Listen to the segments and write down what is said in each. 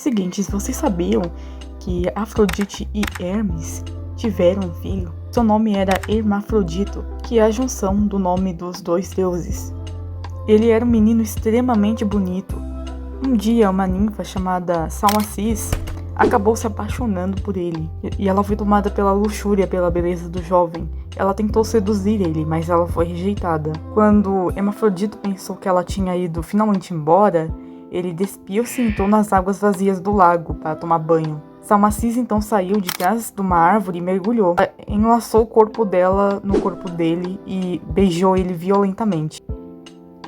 Seguinte, vocês sabiam que Afrodite e Hermes tiveram um filho? Seu nome era Hermafrodito, que é a junção do nome dos dois deuses. Ele era um menino extremamente bonito. Um dia, uma ninfa chamada Salmacis acabou se apaixonando por ele, e ela foi tomada pela luxúria, pela beleza do jovem. Ela tentou seduzir ele, mas ela foi rejeitada. Quando Hermafrodito pensou que ela tinha ido finalmente embora, ele despiu-se e entrou nas águas vazias do lago para tomar banho. Salmacis então saiu de trás de uma árvore e mergulhou. Enlaçou o corpo dela no corpo dele e beijou ele violentamente.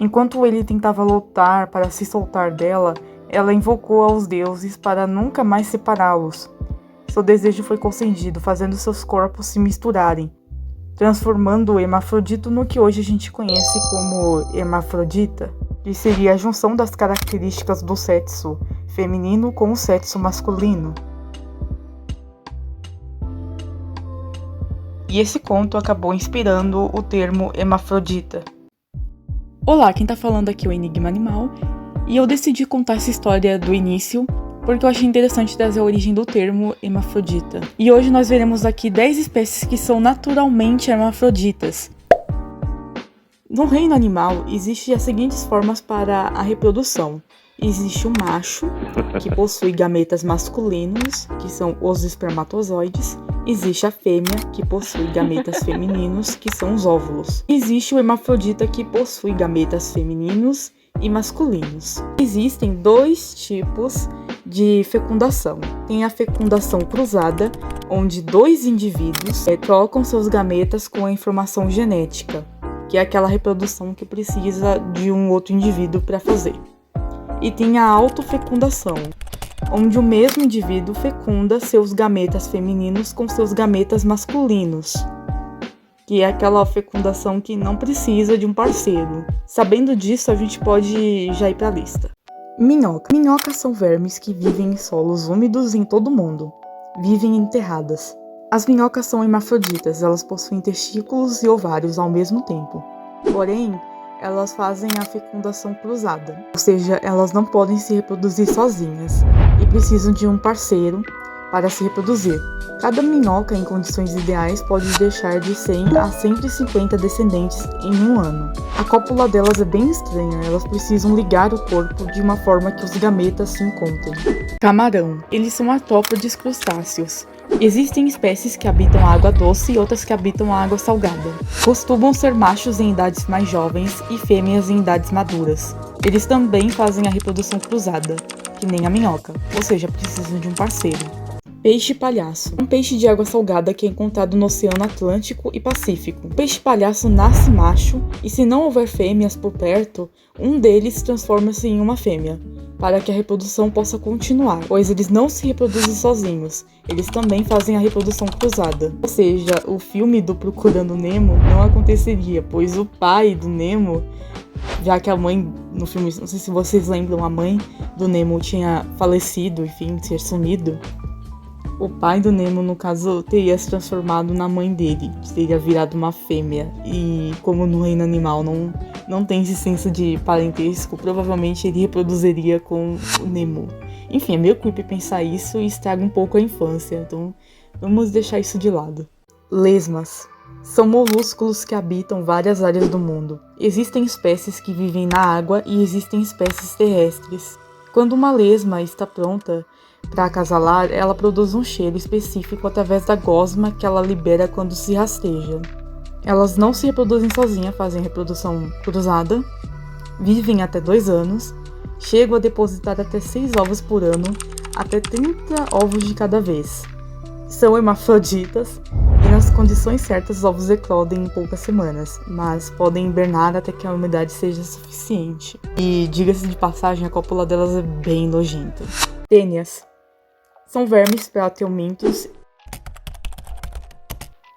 Enquanto ele tentava lutar para se soltar dela, ela invocou aos deuses para nunca mais separá-los. Seu desejo foi concedido, fazendo seus corpos se misturarem, transformando o Hermafrodito no que hoje a gente conhece como Hermafrodita, que seria a junção das características do sexo feminino com o sexo masculino. E esse conto acabou inspirando o termo hermafrodita. Olá, quem tá falando aqui é o Enigma Animal, e eu decidi contar essa história do início porque eu achei interessante trazer a origem do termo hermafrodita. E hoje nós veremos aqui 10 espécies que são naturalmente hermafroditas. No reino animal, existem as seguintes formas para a reprodução. Existe o macho, que possui gametas masculinos, que são os espermatozoides. Existe a fêmea, que possui gametas femininos, que são os óvulos. Existe o hermafrodita, que possui gametas femininos e masculinos. Existem dois tipos de fecundação. Tem a fecundação cruzada, onde dois indivíduos trocam seus gametas com a informação genética, que é aquela reprodução que precisa de um outro indivíduo para fazer. E tem a autofecundação, onde o mesmo indivíduo fecunda seus gametas femininos com seus gametas masculinos, que é aquela fecundação que não precisa de um parceiro. Sabendo disso, a gente pode já ir para a lista. Minhoca. Minhocas são vermes que vivem em solos úmidos em todo o mundo. Vivem enterradas. As minhocas são hermafroditas, elas possuem testículos e ovários ao mesmo tempo. Porém, elas fazem a fecundação cruzada, ou seja, elas não podem se reproduzir sozinhas e precisam de um parceiro para se reproduzir. Cada minhoca, em condições ideais, pode deixar de 100 a 150 descendentes em um ano. A cópula delas é bem estranha, elas precisam ligar o corpo de uma forma que os gametas se encontrem. Camarão. Eles são artrópodes crustáceos. Existem espécies que habitam a água doce e outras que habitam a água salgada. Costumam ser machos em idades mais jovens e fêmeas em idades maduras. Eles também fazem a reprodução cruzada, que nem a minhoca, ou seja, precisam de um parceiro. Peixe palhaço. Um peixe de água salgada que é encontrado no Oceano Atlântico e Pacífico. O peixe palhaço nasce macho e, se não houver fêmeas por perto, um deles transforma-se em uma fêmea, para que a reprodução possa continuar, pois eles não se reproduzem sozinhos, eles também fazem a reprodução cruzada. Ou seja, o filme do Procurando Nemo não aconteceria, pois o pai do Nemo, já que a mãe no filme, não sei se vocês lembram, a mãe do Nemo tinha falecido, enfim, ter sumido. O pai do Nemo, no caso, teria se transformado na mãe dele, teria virado uma fêmea. E como no reino animal não tem esse senso de parentesco, provavelmente ele reproduziria com o Nemo. Enfim, é meio creepy pensar isso e estraga um pouco a infância, então vamos deixar isso de lado. Lesmas. São molúsculos que habitam várias áreas do mundo. Existem espécies que vivem na água e existem espécies terrestres. Quando uma lesma está pronta para acasalar, ela produz um cheiro específico através da gosma que ela libera quando se rasteja. Elas não se reproduzem sozinhas, fazem reprodução cruzada, vivem até 2 anos, chegam a depositar até 6 ovos por ano, até 30 ovos de cada vez. São hermafroditas e, nas condições certas, os ovos eclodem em poucas semanas, mas podem hibernar até que a umidade seja suficiente. E, diga-se de passagem, a cópula delas é bem nojenta. Tênias. São vermes plateumintos.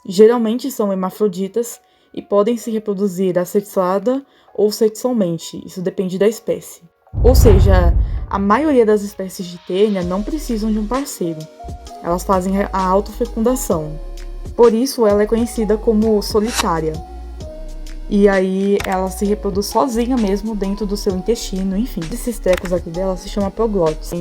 Geralmente são hermafroditas e podem se reproduzir assexuada ou sexualmente, isso depende da espécie. Ou seja, a maioria das espécies de tênia não precisam de um parceiro. Elas fazem a autofecundação. Por isso ela é conhecida como solitária. E aí ela se reproduz sozinha mesmo dentro do seu intestino, enfim. Esses trecos aqui dela se chama proglótis.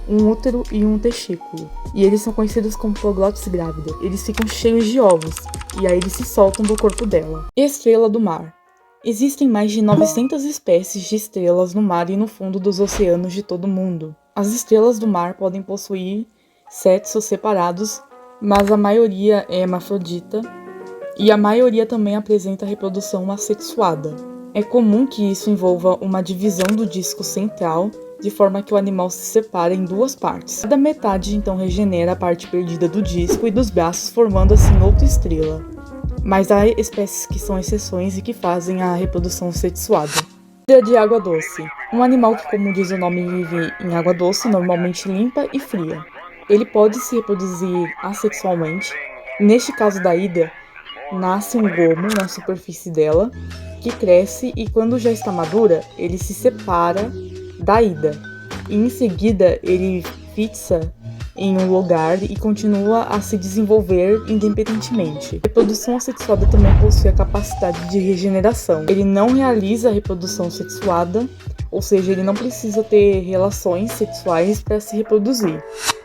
um útero e um testículo. E eles são conhecidos como proglotes grávida. Eles ficam cheios de ovos, e aí eles se soltam do corpo dela. Estrela do mar. Existem mais de 900 espécies de estrelas no mar e no fundo dos oceanos de todo o mundo. As estrelas do mar podem possuir sexos separados, mas a maioria é hermafrodita, e a maioria também apresenta reprodução assexuada. É comum que isso envolva uma divisão do disco central, de forma que o animal se separa em duas partes. Cada metade então regenera a parte perdida do disco e dos braços, formando assim outra estrela. Mas há espécies que são exceções e que fazem a reprodução sexuada. Hidra de água doce. Um animal que, como diz o nome, vive em água doce, normalmente limpa e fria. Ele pode se reproduzir assexualmente. Neste caso da hidra, nasce um gomo na superfície dela, que cresce e quando já está madura, ele se separa da hidra. E em seguida, ele fixa em um lugar e continua a se desenvolver independentemente. A reprodução assexuada também possui a capacidade de regeneração. Ele não realiza a reprodução sexuada, ou seja, ele não precisa ter relações sexuais para se reproduzir.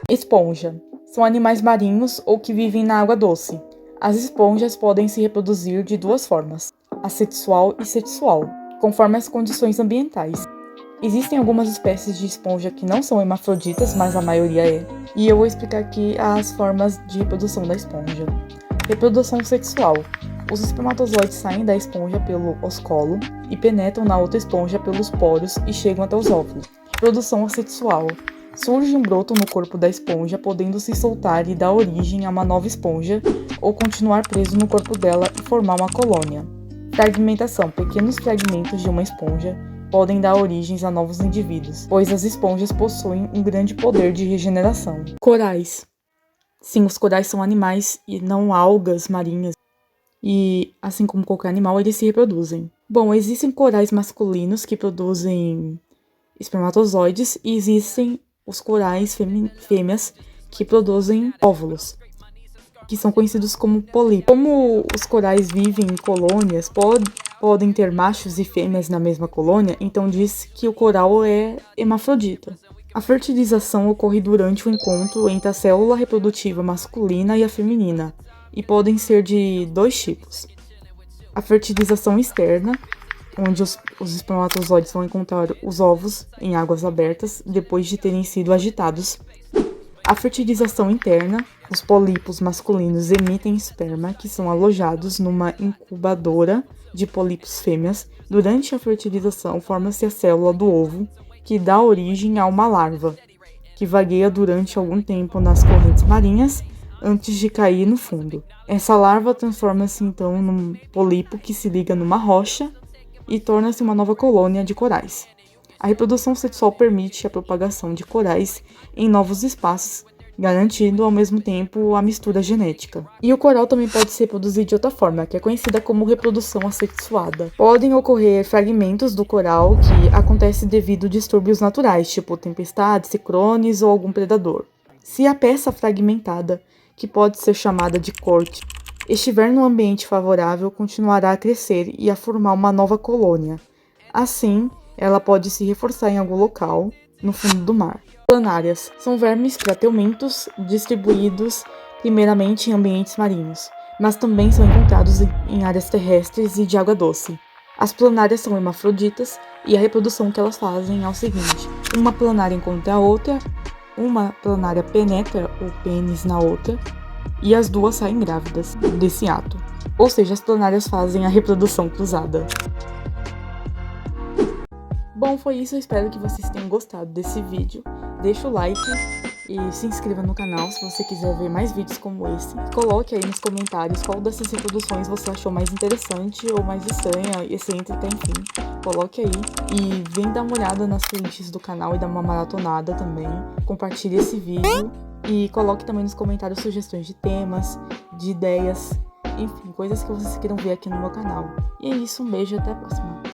Esponja. São animais marinhos ou que vivem na água doce. As esponjas podem se reproduzir de duas formas, assexual e sexual, conforme as condições ambientais. Existem algumas espécies de esponja que não são hermafroditas, mas a maioria é. E eu vou explicar aqui as formas de reprodução da esponja. Reprodução sexual. Os espermatozoides saem da esponja pelo oscolo e penetram na outra esponja pelos poros e chegam até os óvulos. Reprodução assexual. Surge um broto no corpo da esponja, podendo se soltar e dar origem a uma nova esponja, ou continuar preso no corpo dela e formar uma colônia. Fragmentação. Pequenos fragmentos de uma esponja podem dar origens a novos indivíduos, pois as esponjas possuem um grande poder de regeneração. Corais. Sim, os corais são animais e não algas marinhas. E, assim como qualquer animal, eles se reproduzem. Bom, existem corais masculinos que produzem espermatozoides e existem os corais fêmeas que produzem óvulos, que são conhecidos como pólipos. Como os corais vivem em colônias, podem ter machos e fêmeas na mesma colônia, então diz que o coral é hermafrodita. A fertilização ocorre durante o encontro entre a célula reprodutiva masculina e a feminina, e podem ser de dois tipos. A fertilização externa, onde os espermatozoides vão encontrar os ovos em águas abertas depois de terem sido agitados. A fertilização interna, os pólipos masculinos emitem esperma que são alojados numa incubadora de pólipos fêmeas. Durante a fertilização, forma-se a célula do ovo, que dá origem a uma larva, que vagueia durante algum tempo nas correntes marinhas antes de cair no fundo. Essa larva transforma-se então num pólipo que se liga numa rocha e torna-se uma nova colônia de corais. A reprodução sexual permite a propagação de corais em novos espaços, garantindo ao mesmo tempo a mistura genética. E o coral também pode se reproduzir de outra forma, que é conhecida como reprodução assexuada. Podem ocorrer fragmentos do coral que acontecem devido a distúrbios naturais, tipo tempestades, ciclones ou algum predador. Se a peça fragmentada, que pode ser chamada de corte, estiver no ambiente favorável, continuará a crescer e a formar uma nova colônia. Assim, ela pode se reforçar em algum local no fundo do mar. Planárias são vermes plateumintos distribuídos primeiramente em ambientes marinhos, mas também são encontrados em áreas terrestres e de água doce. As planárias são hermafroditas e a reprodução que elas fazem é o seguinte: uma planária encontra a outra, uma planária penetra o pênis na outra e as duas saem grávidas desse ato. Ou seja, as planárias fazem a reprodução cruzada. Bom, foi isso, eu espero que vocês tenham gostado desse vídeo. Deixa o like e se inscreva no canal se você quiser ver mais vídeos como esse. Coloque aí nos comentários qual dessas reproduções você achou mais interessante ou mais estranha, excêntrica, enfim. Coloque aí e vem dar uma olhada nas playlists do canal e dar uma maratonada também. Compartilhe esse vídeo e coloque também nos comentários sugestões de temas, de ideias, enfim, coisas que vocês queiram ver aqui no meu canal. E é isso, um beijo e até a próxima.